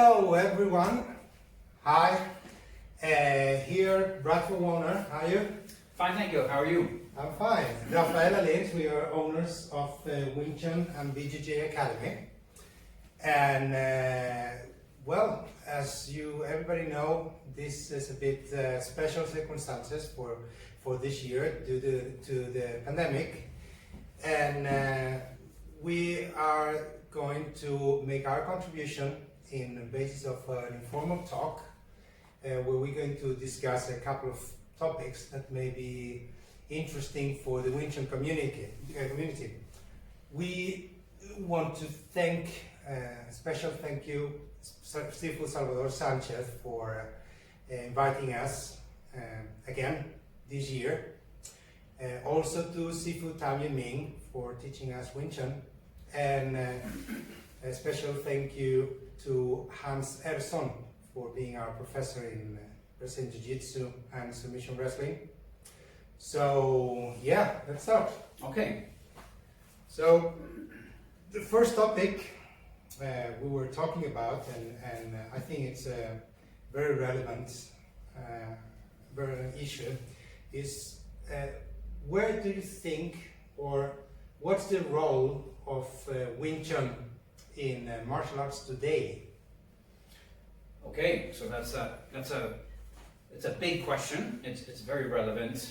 Hello everyone. Hi. Here, Bradford Warner. How are you? Fine, thank you. How are you? I'm fine. Rafael Alins, we are owners of Wing Tsun and BJJ Academy. And well, as you everybody know, this is a bit special circumstances for this year due to the pandemic. And we are going to make our contribution in the basis of an informal talk where we're going to discuss a couple of topics that may be interesting for the Wing Tsun community. We want to thank, special thank you, Sifu Salvador Sanchez for inviting us again this year. Also to Sifu Tamien Ming for teaching us Wing Tsun. And a special thank you to Hans Ersson for being our professor in Brazilian Jiu-Jitsu and submission wrestling. So yeah, let's start. Okay. So the first topic we were talking about, and I think it's a very relevant issue, is where do you think, or what's the role of Wing Tsun in martial arts today? Okay, so it's a big question. It's very relevant,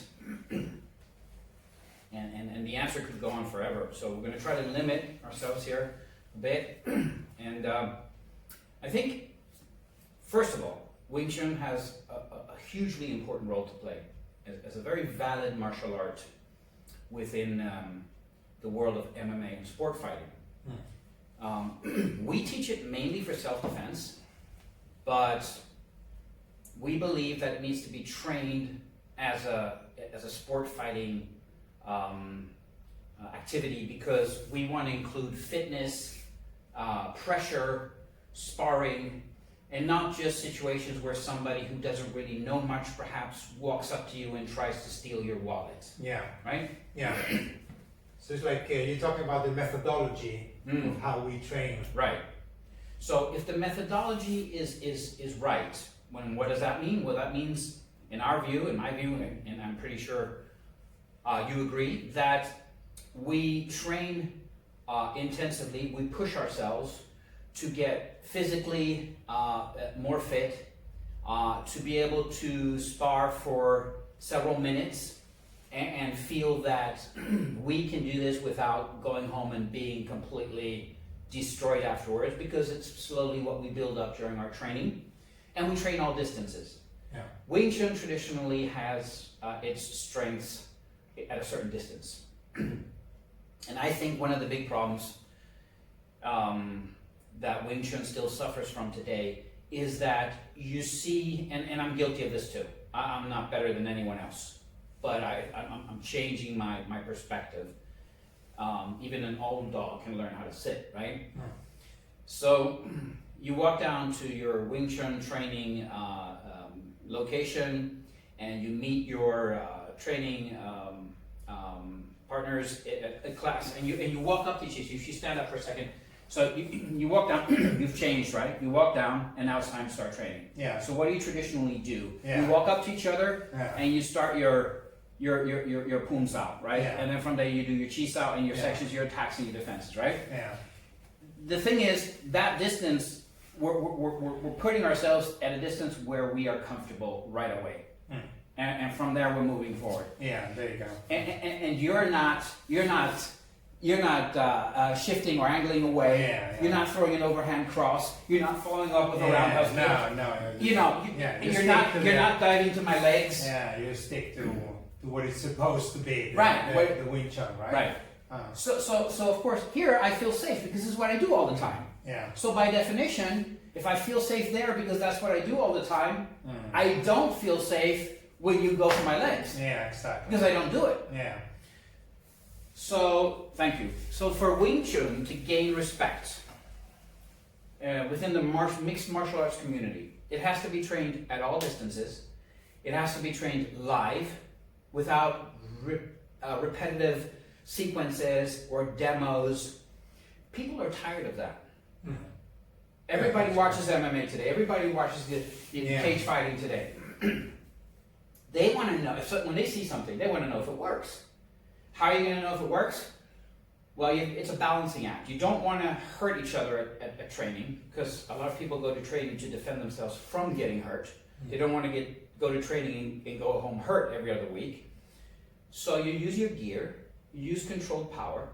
and the answer could go on forever. So we're going to try to limit ourselves here a bit. And I think, first of all, Wing Tsun has a hugely important role to play as a very valid martial art within the world of MMA and sport fighting. We teach it mainly for self-defense, but we believe that it needs to be trained as a sport fighting activity, because we want to include fitness, pressure, sparring, and not just situations where somebody who doesn't really know much perhaps walks up to you and tries to steal your wallet. Yeah. Right? Yeah. So it's like you're talking about the methodology of how we train. Right. So if the methodology is right, what does that mean? Well, that means, in our view, in my view, and I'm pretty sure you agree, that we train intensively, we push ourselves to get physically more fit, to be able to spar for several minutes, and feel that we can do this without going home and being completely destroyed afterwards, because it's slowly what we build up during our training. And we train all distances. Yeah. Wing Tsun traditionally has its strengths at a certain distance. And I think one of the big problems that Wing Tsun still suffers from today is that you see, and I'm guilty of this too, I'm not better than anyone else, but I'm changing my perspective. Even an old dog can learn how to sit, right? Mm. So you walk down to your Wing Tsun training location, and you meet your training partners at a class, and you walk up to each other. You stand up for a second. So you walk down, you've changed, right? You walk down, and now it's time to start training. Yeah. So what do you traditionally do? Yeah. You walk up to each other, and you start your poons out, right? Yeah. And then from there you do your chis out and your Yeah. sections, your attacks and your defenses, right? Yeah. The thing is, that distance, we're putting ourselves at a distance where we are comfortable right away. Mm. And from there we're moving forward. Yeah, there you go. And you're not shifting or angling away. Yeah. You're not throwing an overhand cross. You're not following up with a roundhouse kick. No. You know, you're not diving to my legs. Yeah, you stick to what it's supposed to be. Right. The Wing Tsun, right? Right. So of course here I feel safe because this is what I do all the time. Yeah. So by definition, if I feel safe there because that's what I do all the time, I don't feel safe when you go for my legs. Yeah, exactly. Because I don't do it. Yeah. So, thank you. So for Wing Tsun to gain respect within the mixed martial arts community, it has to be trained at all distances. It has to be trained live without repetitive sequences or demos. People are tired of that. Everybody watches MMA today. Everybody watches the Yeah. cage fighting today. They want to know, when they see something, they want to know if it works. How are you going to know if it works? Well, it's a balancing act. You don't want to hurt each other at training, because a lot of people go to training to defend themselves from getting hurt. They don't want to go to training and go home hurt every other week. So you use your gear, you use controlled power.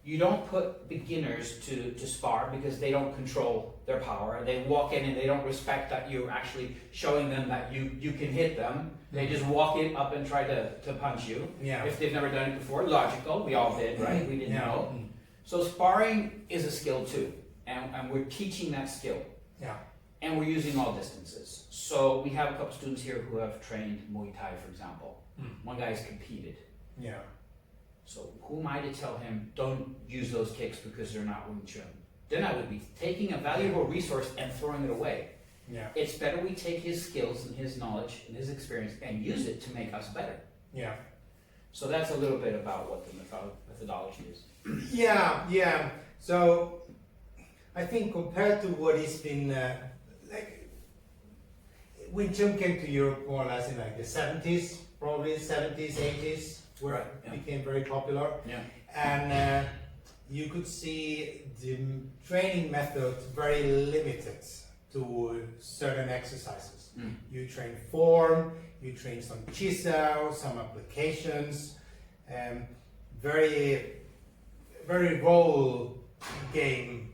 You don't put beginners to spar because they don't control their power. They walk in and they don't respect that you're actually showing them that you can hit them. They just walk in up and try to punch you. Yeah. If they've never done it before, logical, we all did, right? We didn't Yeah. know. So sparring is a skill too, and we're teaching that skill. Yeah. And we're using all distances. So we have a couple students here who have trained Muay Thai, for example. One guy's competed. Yeah. So who am I to tell him, don't use those kicks because they're not Wing Tsun? Then I would be taking a valuable resource and throwing it away. Yeah. It's better we take his skills and his knowledge and his experience and use it to make us better. Yeah. So that's a little bit about what the methodology is. Yeah, yeah. So I think compared to what has been like Wing Tsun came to Europe more or less in like the 70s, probably 70s, 80s, where Right, it yeah. became very popular. Yeah. And you could see the training method very limited to certain exercises. You train form, you train some chisel, some applications, very, very role game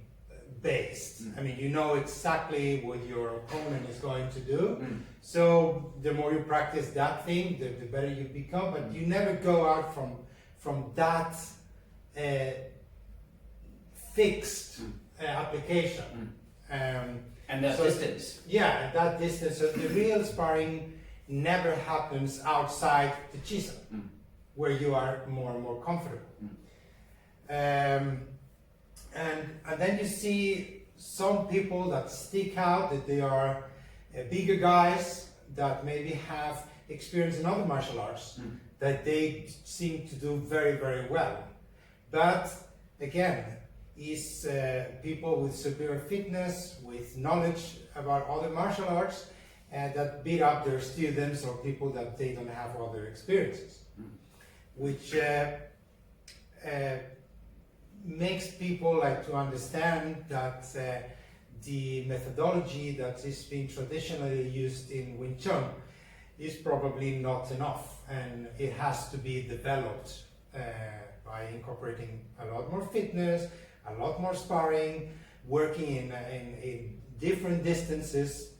based. I mean, you know exactly what your opponent is going to do. So the more you practice that thing, the better you become. But you never go out from that fixed application. And that So- distance. Yeah, that distance. So the real sparring never happens outside the chisel, where you are more and more comfortable. And then you see some people that stick out, that they are bigger guys that maybe have experience in other martial arts, that they seem to do very, very well. But again, is people with superior fitness, with knowledge about other martial arts, that beat up their students or people that they don't have other experiences, which makes people like to understand that the methodology that is being traditionally used in Wing Tsun is probably not enough, and it has to be developed by incorporating a lot more fitness, a lot more sparring, working in different distances,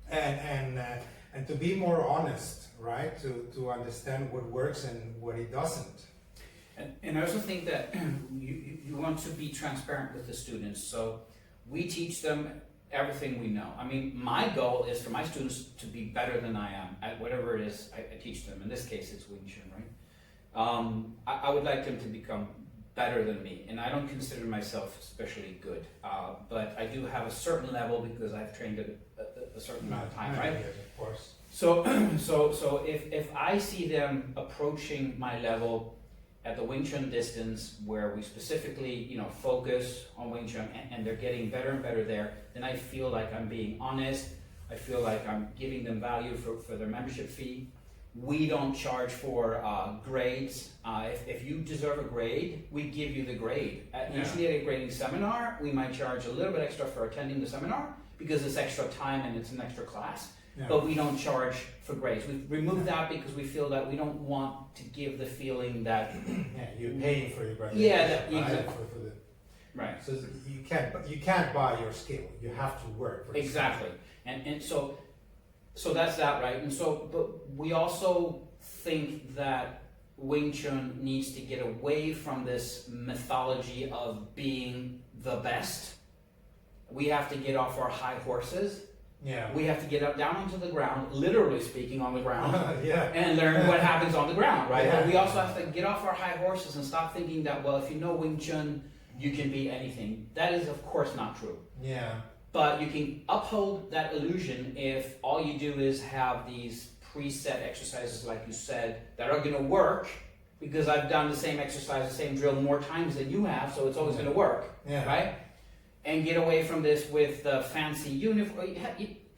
and to be more honest, right? To understand what works and what it doesn't. And I also think that you want to be transparent with the students. So we teach them everything we know. I mean, my goal is for my students to be better than I am at whatever it is I teach them. In this case, it's Wing Tsun, right? I would like them to become better than me, and I don't consider myself especially good. But I do have a certain level because I've trained a certain amount of time, right? Yes, of course. So if I see them approaching my level at the Wing Tsun distance, where we specifically, focus on Wing Tsun, and they're getting better and better there, then I feel like I'm being honest. I feel like I'm giving them value for their membership fee. We don't charge for grades. If you deserve a grade, we give you the grade. Usually at a grading seminar, we might charge a little bit extra for attending the seminar because it's extra time and it's an extra class. Yeah. But we don't charge for grades. We've removed that because we feel that we don't want to give the feeling that Yeah, you're paying for your graduation. Yeah, right? exactly. For the, right. so you can't buy your skill. You have to work for it. Exactly. And so that's that, right? And so, but we also think that Wing Tsun needs to get away from this mythology of being the best. We have to get off our high horses. Yeah. We have to get up down onto the ground, literally speaking on the ground, Yeah. and learn what happens on the ground, right? Yeah. But we also have to get off our high horses and stop thinking that, well, if you know Wing Tsun, you can be anything. That is, of course, not true. Yeah. But you can uphold that illusion if all you do is have these preset exercises, like you said, that are going to work because I've done the same exercise, the same drill more times than you have, so it's always going to work, Yeah. right? and get away from this with the fancy uniform.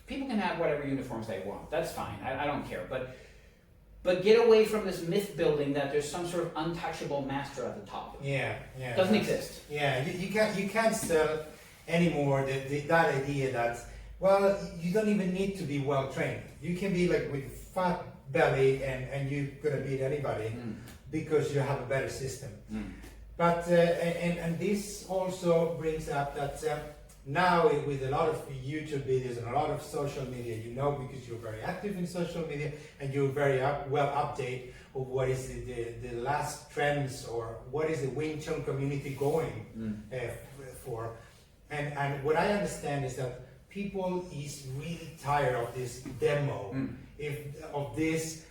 People can have whatever uniforms they want. That's fine. I don't care. But get away from this myth building that there's some sort of untouchable master at the top. Yeah. Doesn't exist. Yeah, you can't sell anymore that idea that, well, you don't even need to be well trained. You can be like with fat belly and you're gonna beat anybody because you have a better system. But and this also brings up that now with a lot of YouTube videos and a lot of social media, you know, because you're very active in social media and you're very well updated of what is the last trends or what is the Wing Tsun community going for. And what I understand is that people is really tired of this demo, of this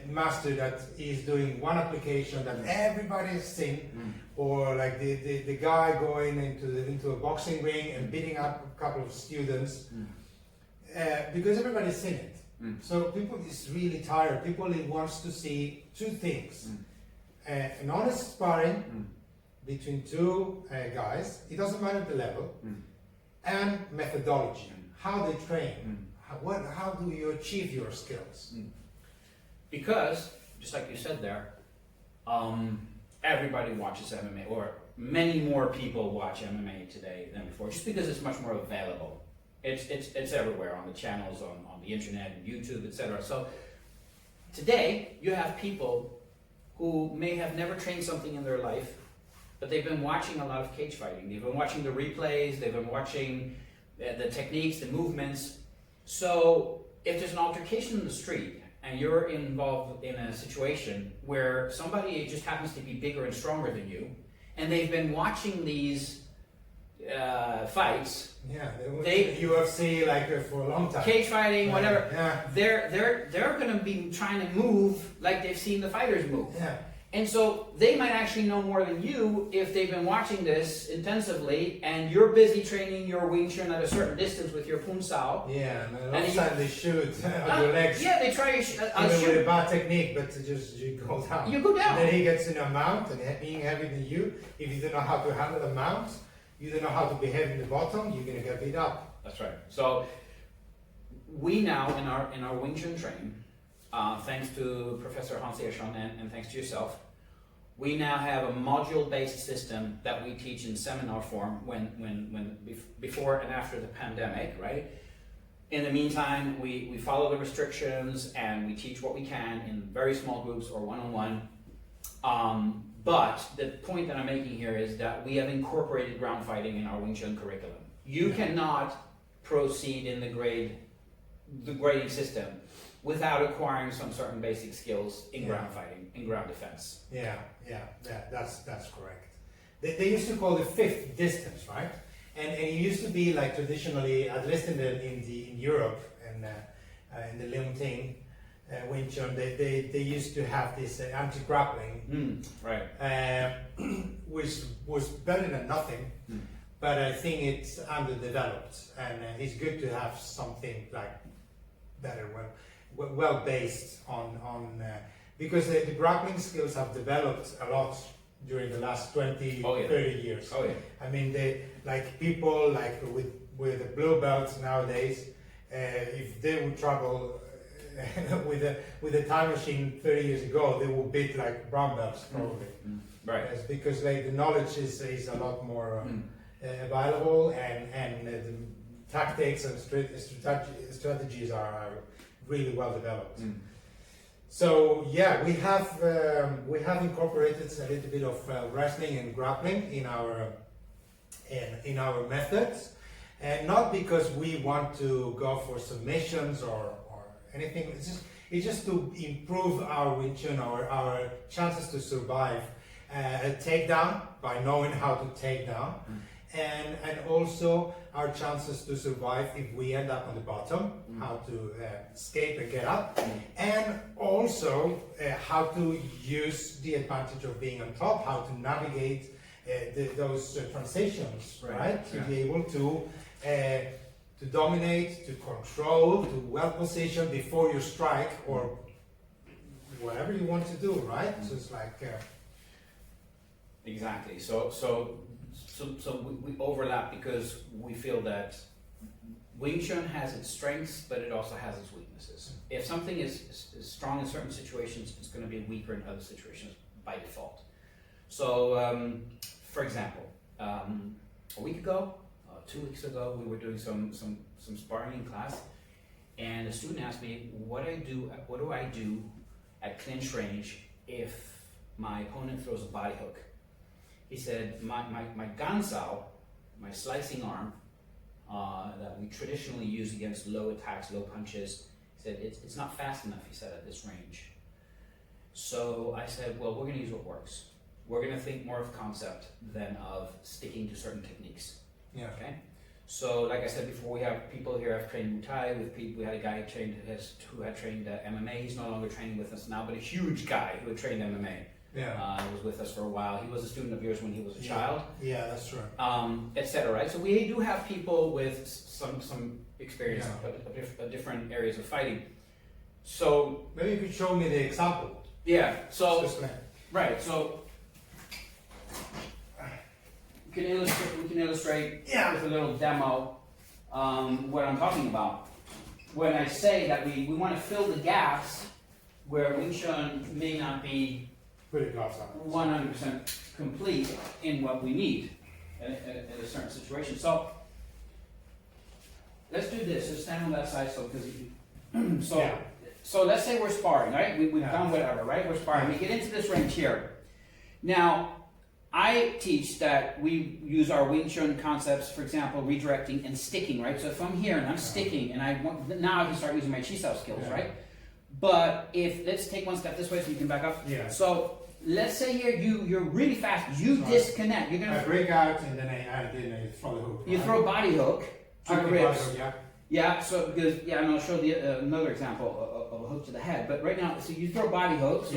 master that is doing one application that everybody has seen, or like the guy going into a boxing ring and beating up a couple of students, because everybody's seen it. So people is really tired. People wants to see two things: an honest sparring between two guys. It doesn't matter the level, and methodology, how they train, how do you achieve your skills. Because, just like you said there, everybody watches MMA, or many more people watch MMA today than before, just because it's much more available. It's everywhere on the channels, on the internet, and YouTube, etc. So today, you have people who may have never trained something in their life, but they've been watching a lot of cage fighting. They've been watching the replays, they've been watching the techniques, the movements. So if there's an altercation in the street, and you're involved in a situation where somebody just happens to be bigger and stronger than you, and they've been watching these fights. Yeah, they UFC like for a long time. Cage fighting, whatever. Yeah. They're going to be trying to move like they've seen the fighters move. Yeah. And so they might actually know more than you if they've been watching this intensively, and you're busy training your Wing Tsun at a certain distance with your Pun Sao. Yeah, and a lot of times they shoot on your legs. Yeah, they try to even with a bad technique, but you go down. You go down. And then he gets in a mount, and being heavier than you, if you don't know how to handle the mount, you don't know how to behave in the bottom, you're gonna get beat up. That's right. So we now in our Wing Tsun training, thanks to Professor Hans Ersson and thanks to yourself, we now have a module-based system that we teach in seminar form before and after the pandemic, right? In the meantime, we follow the restrictions and we teach what we can in very small groups or one-on-one. But the point that I'm making here is that we have incorporated ground fighting in our Wing Tsun curriculum. You cannot proceed in the grading system without acquiring some certain basic skills in ground fighting, in ground defense. Yeah, that's correct. They used to call it fifth distance, right? And it used to be like traditionally, at least in Europe and in the Liang Wing Tsun, they used to have this anti-grappling, right? Which was better than nothing. But I think it's underdeveloped, and it's good to have something like better, well based on because the grappling skills have developed a lot during the last 20, 30 years. Oh yeah. I mean, people like with the blue belts nowadays, if they would travel with a time machine 30 years ago, they would beat like brown belts probably. Right. Yes, because like the knowledge is a lot more available, and the tactics and strategies are really well developed. So yeah, we have incorporated a little bit of wrestling and grappling in our methods, and not because we want to go for submissions or anything. It's just to improve our Wing Tsun, our chances to survive a takedown by knowing how to take down. And also our chances to survive if we end up on the bottom, how to escape and get up, and also how to use the advantage of being on top, how to navigate those transitions, right? To be able to dominate, to control, to well position before you strike, or whatever you want to do, right? So it's like exactly. So we overlap because we feel that Wing Chun has its strengths, but it also has its weaknesses. If something is strong in certain situations, it's going to be weaker in other situations by default. So, for example, a week ago, 2 weeks ago, we were doing some sparring in class, and a student asked me, what do I do at clinch range if my opponent throws a body hook? He said, my gansao, my slicing arm, that we traditionally use against low attacks, low punches, he said, it's not fast enough, he said, at this range. So I said, well, we're going to use what works. We're going to think more of concept than of sticking to certain techniques. Yeah. Okay. So, like I said before, we have people here who've trained Muay Thai. We had a guy who had trained MMA. He's no longer training with us now, but a huge guy who had trained MMA. Yeah. Was with us for a while. He was a student of yours when he was a child. Yeah, that's true. Etc. Right. So we do have people with some experience of different areas of fighting. So maybe you could show me the example. Yeah. So Just a minute. right. So we can illustrate with a little demo what I'm talking about. When I say that we want to fill the gaps where Wing Chun may not be 100% complete in what we need in a certain situation. So let's do this. Just stand on that side, so let's say we're sparring, right? We've done whatever, right? We're sparring. We get into this range here. Now, I teach that we use our Wing Chun concepts, for example, redirecting and sticking, right? So if I'm here and I'm sticking, and now I can start using my chi sao skills, right? But let's take one step this way so you can back up. Yeah. So let's say here you're really fast. You disconnect. You're gonna break out and then I throw the hook. You throw a body hook to the ribs. Yeah. So because and I'll show another example of a hook to the head. But right now, so you throw body hooks.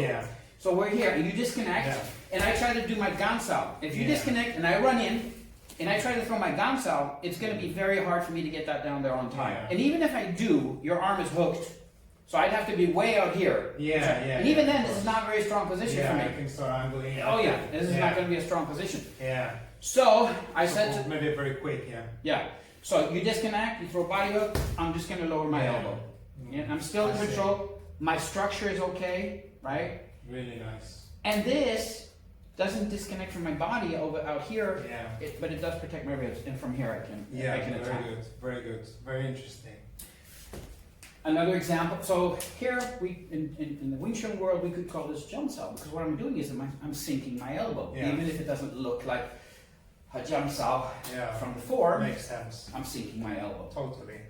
So we're here and you disconnect, and I try to do my gansao. If you disconnect and I run in, and I try to throw my gansao, it's going to be very hard for me to get that down there on time. And even if I do, your arm is hooked. So I'd have to be way out here. And even then, this is not a very strong position for me. I can start angling. This is not going to be a strong position. Yeah. So I said to... Maybe very quick, Yeah. So you disconnect, you throw a body hook, I'm just going to lower my elbow. And I'm still in control. My structure is okay, right? Really nice. And this doesn't disconnect from my body out here, but it does protect my ribs. And from here I can attack. Very good. Very interesting. Another example, so here in the Wing Chun world, we could call this jump sao, because what I'm doing is I'm sinking my elbow. Even if it doesn't look like a jump sao from before, makes sense. I'm sinking my elbow. Totally,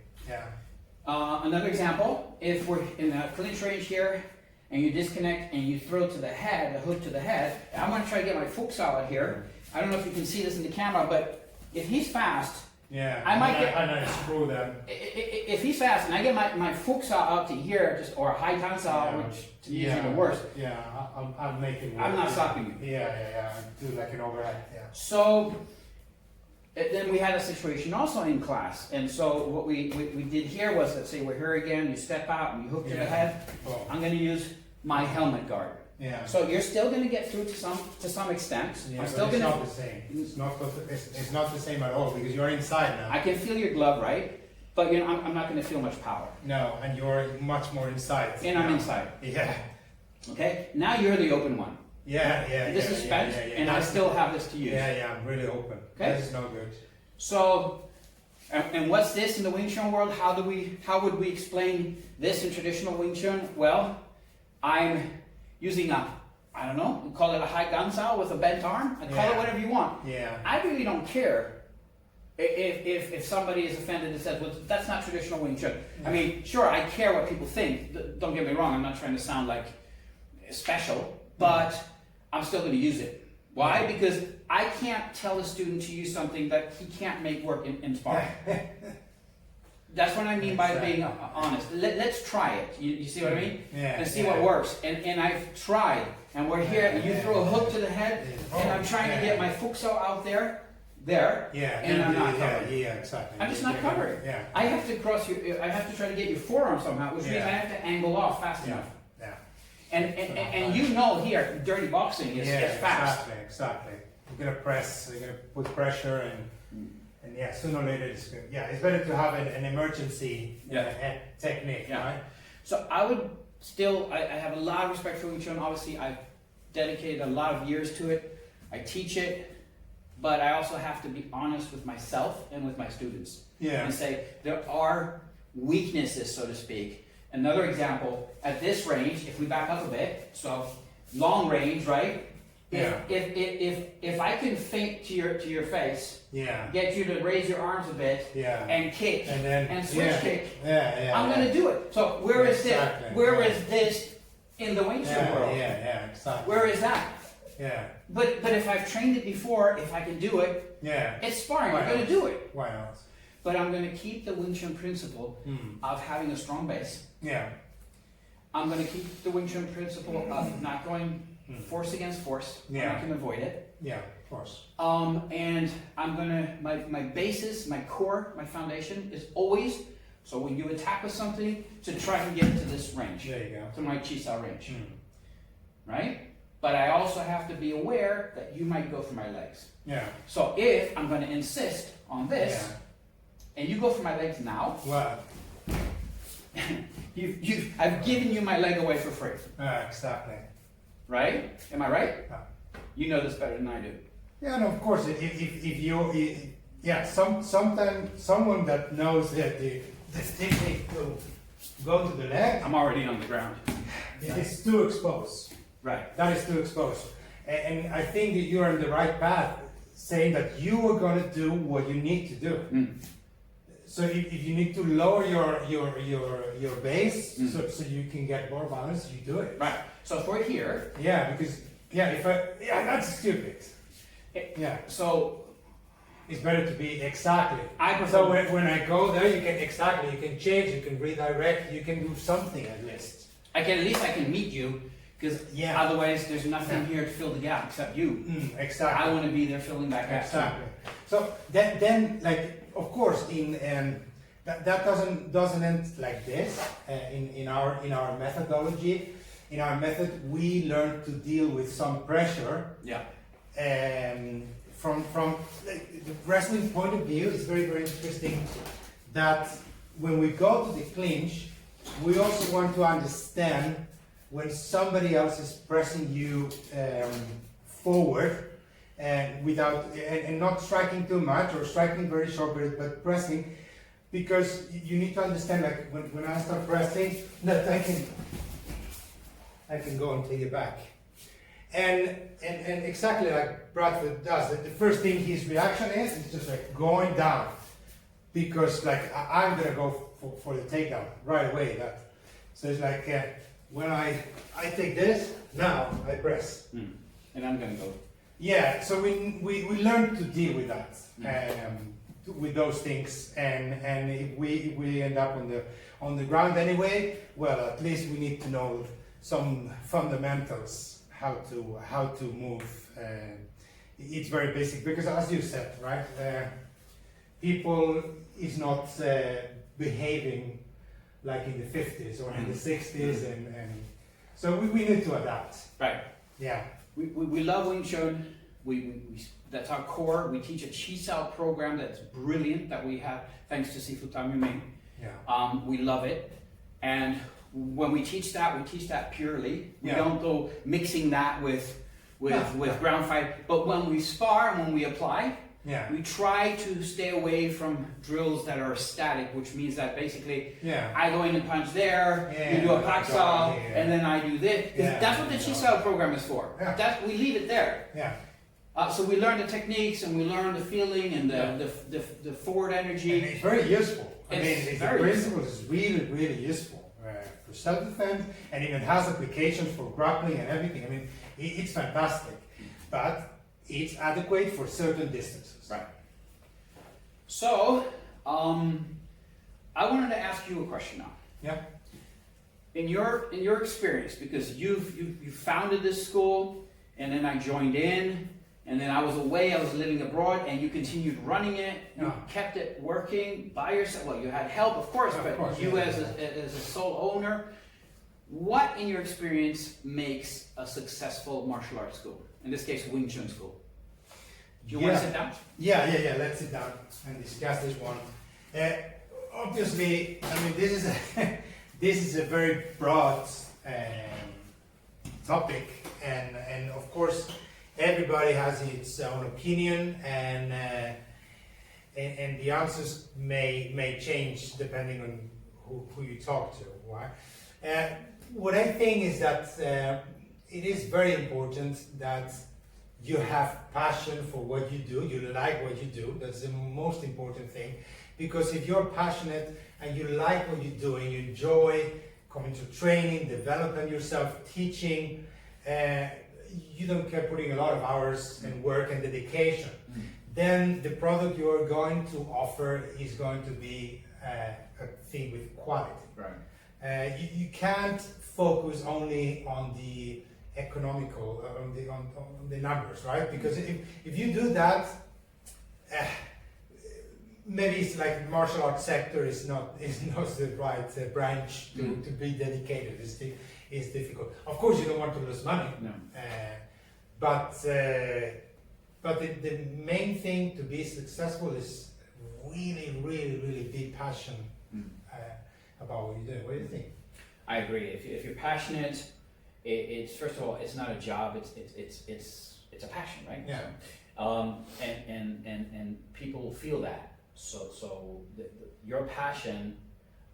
another example, if we're in a clinch range here, and you disconnect and you throw to the head, a hook to the head, I'm going to try to get my fook sao out here. I don't know if you can see this in the camera, but if he's fast, I might get... I screw them. If he's fast and I get my fook sao out to here, or a high tan sao, which to me is even worse. I'll make it work. I'm not stopping you. Do like an overhead, So, then we had a situation also in class. And so what we did here was, let's say we're here again, you step out and you hook to the head. I'm going to use my helmet guard. So you're still going to get through to some extent. I'm still it's not the same. It's not the same at all because you're inside now. I can feel your glove, right? But I'm not going to feel much power. No, and you're much more inside. And I'm inside. Okay. Now you're the open one. This is spent, and I still have this to use. I'm really open. Okay. This is no good. So, and what's this in the Wing Chun world? How would we explain this in traditional Wing Chun? Well, I'm using I don't know, we call it a high gansao with a bent arm. Call it whatever you want. I really don't care if somebody is offended and says, well, that's not traditional Wing Chun. I mean, sure, I care what people think. Don't get me wrong, I'm not trying to sound like special, but I'm still going to use it. Why? Because I can't tell a student to use something that he can't make work in sparring. That's what I mean by being honest. Let's try it. You see what I mean? And see what works. And I've tried. And we're here, and you throw a hook to the head, and I'm trying to get my fook sao out there, and I'm not covering. Exactly. I'm just not covering. I have to I have to try to get your forearm somehow, which means I have to angle off fast enough. And you know here, dirty boxing is fast. Exactly. you're gonna press, you're gonna put pressure, and yeah, sooner or later it's good. Yeah, it's better to have an emergency technique, right? So I would still, I have a lot of respect for Wing Tsun. Obviously, I've dedicated a lot of years to it. I teach it, but I also have to be honest with myself and with my students. Yeah. And say there are weaknesses, so to speak. Another example, at this range, if we back up a bit, so long range, right? Yeah. If I can feint to your face, Yeah. get you to raise your arms a bit, Yeah. and kick, And then switch kick, I'm yeah. gonna do it. So where is Exactly. this? Where is this in the Wing Tsun world? Yeah, exactly. Where is that? Yeah. But if I've trained it before, if I can do it, Yeah. it's sparring. Why I'm gonna not? do it. Why not? But I'm gonna keep the Wing Tsun principle of having a strong base. Yeah. I'm gonna keep the Wing Tsun principle of not going force against force when I can avoid it. Yeah, of course. And I'm gonna, my basis, my core, my foundation is always, so when you attack with something, to try and get to this range. There you go. To my Chisao range. Right? But I also have to be aware that you might go for my legs. Yeah. So if I'm gonna insist on this, and you go for my legs now, Well, I've given you my leg away for free. exactly. Right? Am I right? Yeah. You know this better than I do. Yeah, and of course, if you, sometimes someone that knows that the technique to go to the leg, I'm already on the ground. it's too exposed. Right. That is too exposed. And I think that you're on the right path, saying that you are going to do what you need to do. So if you need to lower your base so you can get more balance, you do it. Right. So if we're here. Yeah, because that's stupid. So it's better to be exactly. I prefer. So when I go there, you can change, you can redirect, you can do something at least. At least I can meet you, because otherwise there's nothing here to fill the gap except you. Exactly. I want to be there filling that gap. Exactly. So then like of course that doesn't end like this. In our methodology, in our method, we learn to deal with some pressure. Yeah. From the wrestling point of view, it's very, very interesting that when we go to the clinch, we also want to understand when somebody else is pressing you forward and not striking too much or striking very short, but pressing, because you need to understand, like when I start pressing, that I can go and take it back. And exactly like Bradford does, the first thing his reaction is just like going down, because like I'm gonna go for the takedown right away. So it's like when I take this, now I press. And I'm gonna go. Yeah, so we learn to deal with that, with those things, and if we end up on the ground anyway, well, at least we need to know some fundamentals. How to move. It's very basic, because as you said, right, people is not behaving like in the 50s or in the 60s, and so we need to adapt. Right. Yeah. We love Wing Tsun. That's our core. We teach a Chisao program that's brilliant, that we have thanks to Sifu Tam Yuming. Yeah. We love it, and when we teach that purely. We don't go mixing that with ground fight. But when we spar and when we apply, we try to stay away from drills that are static, which means that basically I go in and punch there, you do a paksal, and then I do this. That's what the Chisao program is for. We leave it there. So we learn the techniques, and we learn the feeling and the forward energy. And it's very useful. The principle useful. is really, really useful. For self-defense, and even has applications for grappling and everything. I mean, it's fantastic, but it's adequate for certain distances. Right. So, I wanted to ask you a question now. Yeah. In your experience, because you founded this school, and then I joined in, and then I was away, I was living abroad, and you continued running it, you kept it working by yourself. Well, you had help, of course, as a sole owner. What, in your experience, makes a successful martial arts school? In this case, Wing Tsun school. Do you want to sit down? Yeah. Let's sit down and discuss this one. Obviously, I mean, this is a this is a very broad topic, and of course, everybody has its own opinion, and the answers may change depending on who you talk to. Right? What I think is that it is very important that you have passion for what you do, you like what you do. That's the most important thing, because if you're passionate and you like what you do and you enjoy coming to training, developing yourself, teaching, you don't care putting a lot of hours and work and dedication, then the product you are going to offer is going to be a thing with quality. Right. You can't focus only on the economical, on the numbers, right? Because if you do that, maybe it's like martial arts sector is not the right branch to be dedicated. It's difficult. Of course, you don't want to lose money. No. But the main thing to be successful is really be passionate about what you're doing. What do you think? I agree. If you're passionate, it's first of all, it's not a job. It's a passion, right? Yeah. And people feel that. So your passion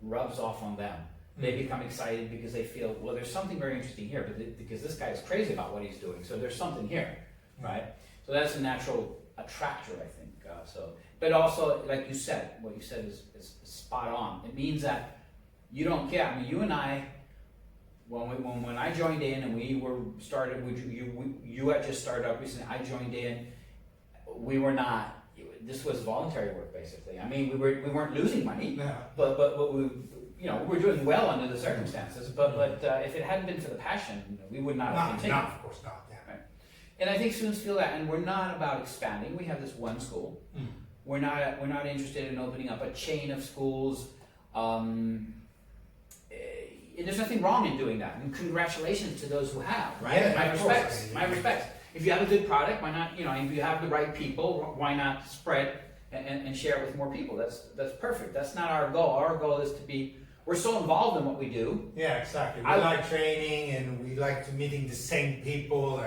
rubs off on them. They become excited because they feel, well, there's something very interesting here, because this guy is crazy about what he's doing. So there's something here, right? So that's a natural attractor, I think. But also, like you said, what you said is spot on. It means that you don't care. I mean, you and I, when I joined in and we were started, you had just started up recently. I joined in. We were not. This was voluntary work, basically. I mean, we weren't losing money, but we. We were doing well under the circumstances, but if it hadn't been for the passion, we would not have continued. No, of course not. Yeah. Right. And I think students feel that, and we're not about expanding. We have this one school. We're not interested in opening up a chain of schools. There's nothing wrong in doing that, and congratulations to those who have. Right? Yeah, my of respects. course. My respects. If you have a good product, why not? If you have the right people, why not spread and share it with more people? That's perfect. That's not our goal. Our goal is to be. We're so involved in what we do. Yeah, exactly. We like training, and we like to meeting the same people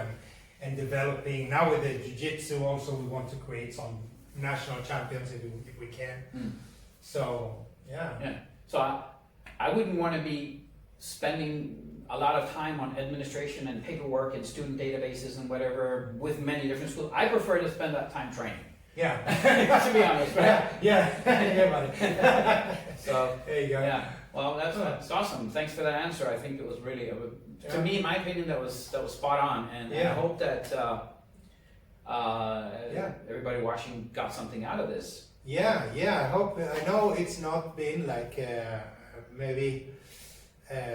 and developing. Now with the jiu-jitsu also, we want to create some national champions if we can. So, yeah. So I wouldn't want to be spending a lot of time on administration and paperwork and student databases and whatever with many different schools. I prefer to spend that time training. Yeah. To be honest, right? Yeah, buddy. So there you go. Yeah. Well, that's awesome. Thanks for that answer. I think it was really, to me, in my opinion, that was spot on, and I hope that everybody watching got something out of this. Yeah. I know it's not been like maybe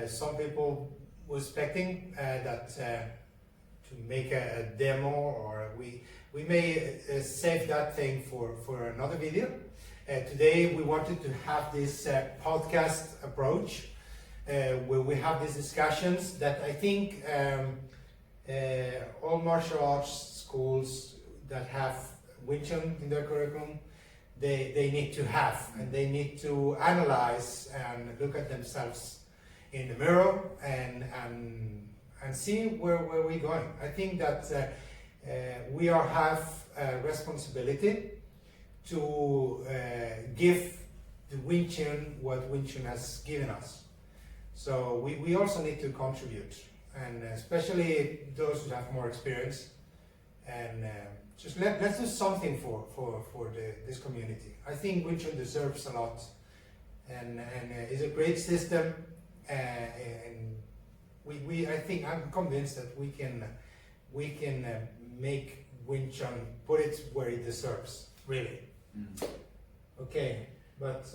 some people were expecting that to make a demo, or we may save that thing for another video. Today we wanted to have this podcast approach where we have these discussions that I think all martial arts schools that have Wing Tsun in their curriculum, they need to have, and they need to analyze and look at themselves in the mirror and see where we're going. I think that we have a responsibility to give the Wing Tsun what Wing Tsun has given us. So we also need to contribute, and especially those who have more experience, and just let's do something for this community. I think Wing Tsun deserves a lot, and it's a great system, and I'm convinced that we can make Wing Tsun put it where it deserves, really. Okay, but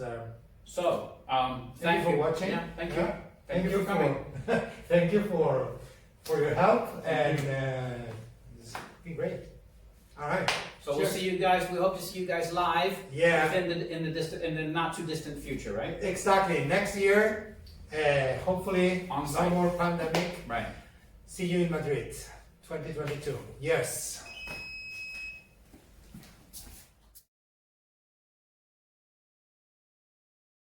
thank you for watching. Yeah, thank you. Thank you for coming. Thank you for your help, and it's been great. All right. So we'll see you guys. We hope to see you guys live. Yeah. In the not too distant future, right? Exactly. Next year, hopefully, On site. no more pandemic. Right. See you in Madrid, 2022. Yes.